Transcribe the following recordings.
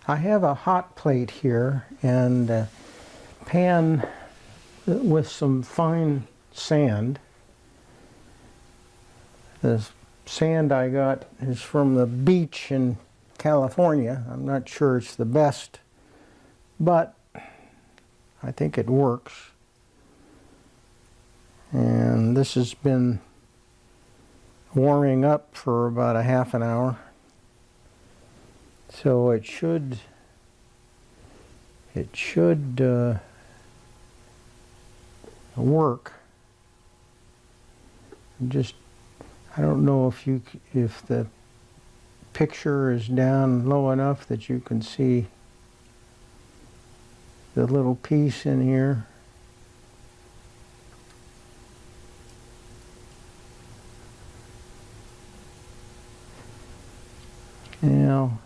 I have a hot plate here and a pan with some fine sand. The sand I got is from the beach in California. I'm not sure it's the best, but I think it works. And this has been warming up for about a half an hour. So it should work. I don't know if the picture is down low enough that you can see the little piece in here. Now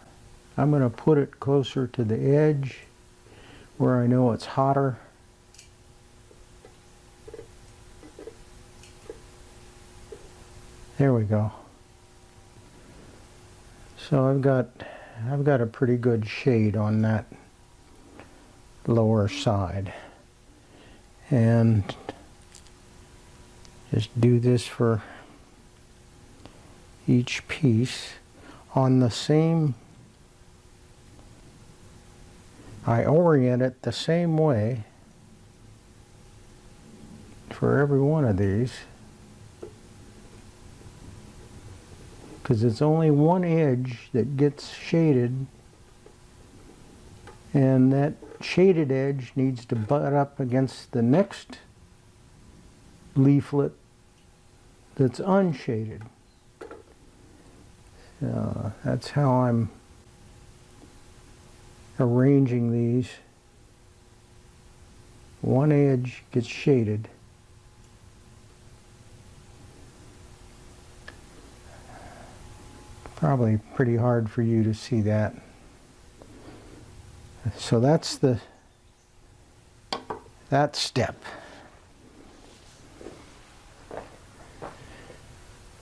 I'm going to put it closer to the edge where I know it's hotter. There we go. So I've got a pretty good shade on that lower side. And just do this for each piece on the same. I orient it the same way for every one of these, because it's only one edge that gets shaded, and that shaded edge needs to butt up against the next leaflet that's unshaded. So that's how I'm arranging these. One edge gets shaded. Probably pretty hard for you to see that. So that's that step.